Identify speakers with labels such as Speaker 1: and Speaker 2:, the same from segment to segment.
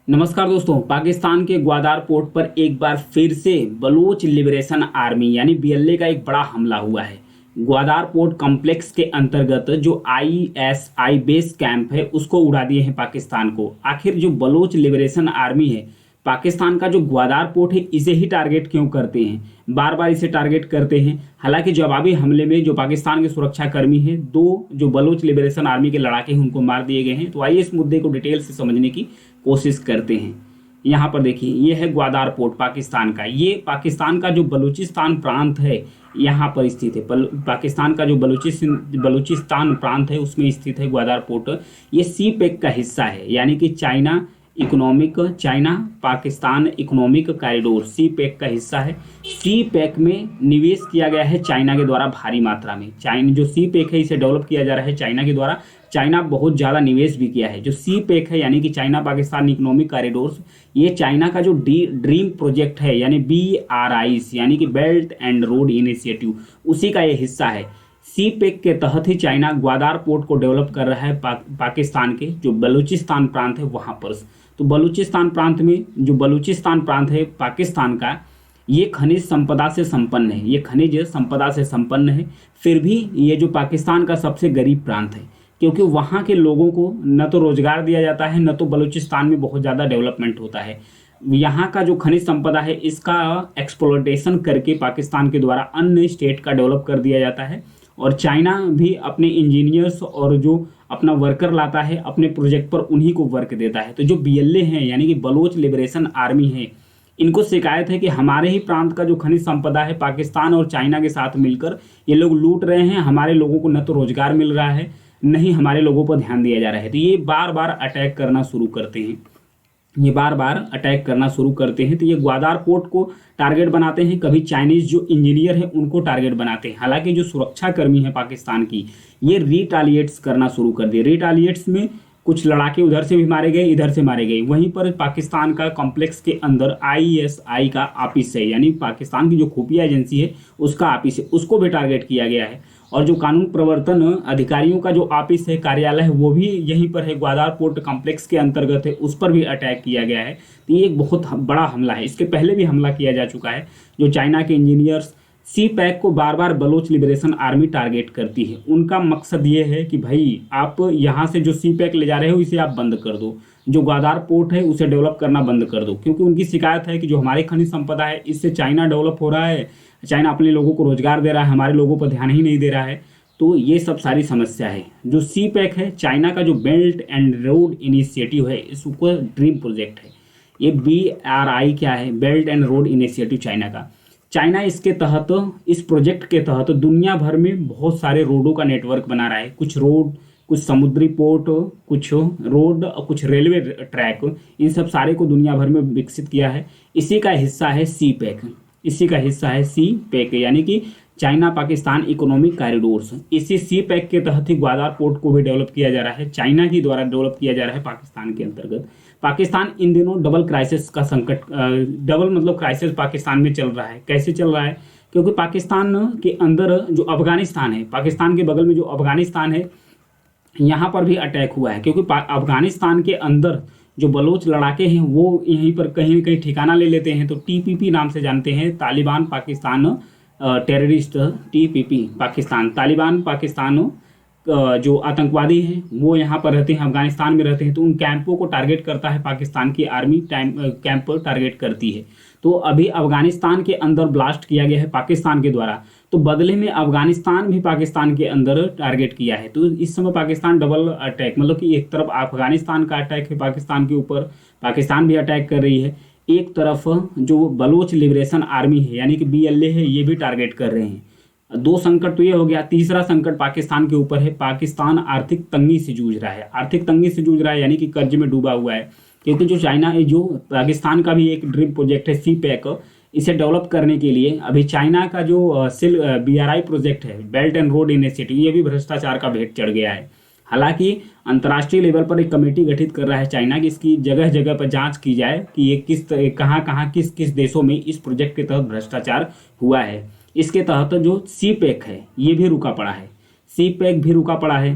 Speaker 1: नमस्कार दोस्तों। पाकिस्तान के ग्वादार पोर्ट पर एक बार फिर से बलूच लिबरेशन आर्मी यानी बीएलए का एक बड़ा हमला हुआ है। ग्वादार पोर्ट कॉम्प्लेक्स के अंतर्गत जो आईएसआई बेस कैंप है उसको उड़ा दिए हैं पाकिस्तान को। आखिर जो बलूच लिबरेशन आर्मी है पाकिस्तान का जो ग्वादार पोर्ट है इसे ही टारगेट क्यों करते हैं, बार बार इसे टारगेट करते हैं। हालांकि जवाबी हमले में जो पाकिस्तान के सुरक्षा कर्मी हैं, दो जो बलूच लिबरेशन आर्मी के लड़ाके हैं उनको मार दिए गए हैं। तो आइए इस मुद्दे को डिटेल से समझने की कोशिश करते हैं। यहाँ पर देखिए, ये है ग्वादार पोर्ट पाकिस्तान का। ये पाकिस्तान का जो बलूचिस्तान प्रांत है यहाँ पर स्थित है। पाकिस्तान का जो बलूचिस्तान प्रांत है उसमें स्थित है ग्वादार पोर्ट। ये सी पैक का हिस्सा है, यानी कि चाइना पाकिस्तान इकोनॉमिक कॉरिडोर सी पैक का हिस्सा है। सी पैक में निवेश किया गया है चाइना के द्वारा भारी मात्रा में। चाइना जो सी पैक है इसे डेवलप किया जा रहा है चाइना के द्वारा। चाइना बहुत ज़्यादा निवेश भी किया है। जो सी पैक है यानी कि चाइना पाकिस्तान इकोनॉमिक कॉरिडोर्स, ये चाइना का जो ड्रीम प्रोजेक्ट है यानी BRIs यानी कि बेल्ट एंड रोड इनिशिएटिव, उसी का ये हिस्सा है। सी पैक के तहत ही चाइना ग्वादार पोर्ट को डेवलप कर रहा है पाकिस्तान के जो बलूचिस्तान प्रांत है वहाँ पर। तो बलूचिस्तान प्रांत में जो बलूचिस्तान प्रांत है पाकिस्तान का, ये खनिज संपदा से संपन्न है। ये खनिज संपदा से संपन्न है, फिर भी ये जो पाकिस्तान का सबसे गरीब प्रांत है, क्योंकि वहाँ के लोगों को न तो रोजगार दिया जाता है, न तो बलूचिस्तान में बहुत ज़्यादा डेवलपमेंट होता है। यहाँ का जो खनिज संपदा है इसका एक्सप्लोटेशन करके पाकिस्तान के द्वारा अन्य स्टेट का डेवलप कर दिया जाता है। और चाइना भी अपने इंजीनियर्स और जो अपना वर्कर लाता है अपने प्रोजेक्ट पर, उन्हीं को वर्क देता है। तो जो बीएलए हैं यानी कि बलूच लिबरेशन आर्मी है, इनको शिकायत है कि हमारे ही प्रांत का जो खनिज संपदा है पाकिस्तान और चाइना के साथ मिलकर ये लोग लूट रहे हैं। हमारे लोगों को न तो रोजगार मिल रहा है, न ही हमारे लोगों पर ध्यान दिया जा रहा है। तो ये बार बार अटैक करना शुरू करते हैं। तो ये ग्वादार पोर्ट को टारगेट बनाते हैं। कभी चाइनीज जो इंजीनियर है उनको टारगेट बनाते हैं। हालांकि जो सुरक्षा कर्मी है पाकिस्तान की, ये रिटालिएट्स करना शुरू कर दिए। रिटालिएट्स में कुछ लड़ाके उधर से भी मारे गए, इधर से मारे गए। वहीं पर पाकिस्तान का कॉम्प्लेक्स के अंदर आईएसआई का ऑफिस है, यानी पाकिस्तान की जो खुफिया एजेंसी है उसका ऑफिस है, उसको भी टारगेट किया गया है। और जो कानून प्रवर्तन अधिकारियों का जो ऑफिस है, कार्यालय है, वो भी यहीं पर है, ग्वादार पोर्ट कॉम्प्लेक्स के अंतर्गत है, उस पर भी अटैक किया गया है। तो ये एक बहुत बड़ा हमला है। इसके पहले भी हमला किया जा चुका है। जो चाइना के इंजीनियर्स सी पैक को बार बार बलूच लिबरेशन आर्मी टारगेट करती है। उनका मकसद ये है कि भाई आप यहाँ से जो सी पैक ले जा रहे हो इसे आप बंद कर दो, जो ग्वादार पोर्ट है उसे डेवलप करना बंद कर दो। क्योंकि उनकी शिकायत है कि जो हमारी खनिज संपदा है इससे चाइना डेवलप हो रहा है, चाइना अपने लोगों को रोजगार दे रहा है, हमारे लोगों पर ध्यान ही नहीं दे रहा है। तो ये सब सारी समस्या है। जो सी पैक है चाइना का जो बेल्ट एंड रोड इनिशिएटिव है, इसको ड्रीम प्रोजेक्ट है। ये BRI क्या है, belt and road initiative China का। चाइना इसके तहत, इस प्रोजेक्ट के तहत दुनिया भर में बहुत सारे रोडों का नेटवर्क बना रहा है। कुछ रोड, कुछ समुद्री पोर्ट, कुछ रोड और कुछ रेलवे ट्रैक, इन सब सारे को दुनिया भर में विकसित किया है। इसी का हिस्सा है सी पैक यानी कि चाइना पाकिस्तान इकोनॉमिक कॉरिडोर्स। इसी सी पैक के तहत ही ग्वादार पोर्ट को भी डेवलप किया जा रहा है, चाइना के द्वारा डेवलप किया जा रहा है पाकिस्तान के अंतर्गत। पाकिस्तान इन दिनों डबल क्राइसिस का संकट, डबल मतलब क्राइसिस पाकिस्तान में चल रहा है। कैसे चल रहा है? क्योंकि पाकिस्तान के अंदर जो अफगानिस्तान है, पाकिस्तान के बगल में जो अफगानिस्तान है, यहाँ पर भी अटैक हुआ है। क्योंकि अफगानिस्तान के अंदर जो बलोच लड़ाके हैं वो यहीं पर कहीं न कहीं ठिकाना ले लेते हैं। तो TPP नाम से जानते हैं, तालिबान पाकिस्तान टेररिस्ट, TPP पाकिस्तान, तालिबान पाकिस्तान जो आतंकवादी हैं वो यहाँ पर रहते हैं, अफगानिस्तान में रहते हैं। तो उन कैंपों को टारगेट करता है पाकिस्तान की आर्मी, कैंप पर टारगेट करती है। तो अभी अफगानिस्तान के अंदर ब्लास्ट किया गया है पाकिस्तान के द्वारा, तो बदले में अफगानिस्तान भी पाकिस्तान के अंदर टारगेट किया है। तो इस समय पाकिस्तान डबल अटैक, मतलब कि एक तरफ अफगानिस्तान का अटैक है पाकिस्तान के ऊपर, पाकिस्तान भी अटैक कर रही है। एक तरफ जो बलूच लिबरेशन आर्मी है यानी कि BLA है, ये भी टारगेट कर रहे हैं। दो संकट तो ये हो गया। तीसरा संकट पाकिस्तान के ऊपर है। पाकिस्तान आर्थिक तंगी से जूझ रहा है, यानी कि कर्ज में डूबा हुआ है। क्योंकि जो चाइना, जो पाकिस्तान का भी एक ड्रीम प्रोजेक्ट है सी पैक, इसे डेवलप करने के लिए अभी चाइना का जो BRI प्रोजेक्ट है, बेल्ट एंड रोड इनिशिएटिव, ये भी भ्रष्टाचार का भेंट चढ़ गया है। हालांकि अंतर्राष्ट्रीय लेवल पर एक कमेटी गठित कर रहा है चाइना कि इसकी जगह जगह पर जांच की जाए कि ये कहाँ किस देशों में इस प्रोजेक्ट के तहत भ्रष्टाचार हुआ है। इसके तहत जो सी पैक है ये भी रुका पड़ा है,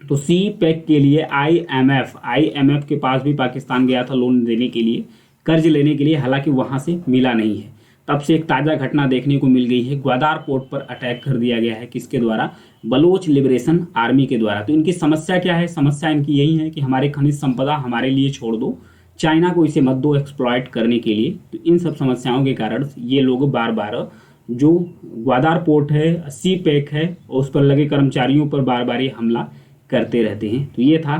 Speaker 1: तो सी पैक के लिए आईएमएफ के पास भी पाकिस्तान गया था लोन देने के लिए, कर्ज लेने के लिए, हालांकि वहां से मिला नहीं है। तब से एक ताज़ा घटना देखने को मिल गई है, ग्वादार पोर्ट पर अटैक कर दिया गया है। किसके द्वारा? बलोच लिबरेशन आर्मी के द्वारा। तो इनकी समस्या क्या है? समस्या इनकी यही है कि हमारे खनिज संपदा हमारे लिए छोड़ दो, चाइना को इसे मत दो एक्सप्लॉइट करने के लिए। तो इन सब समस्याओं के कारण ये लोग बार बार जो ग्वादार पोर्ट है, सी पैक है, उस पर लगे कर्मचारियों पर बार बार ये हमला करते रहते हैं। तो ये था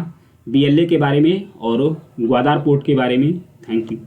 Speaker 1: बीएलए के बारे में और ग्वादार पोर्ट के बारे में। Thank you.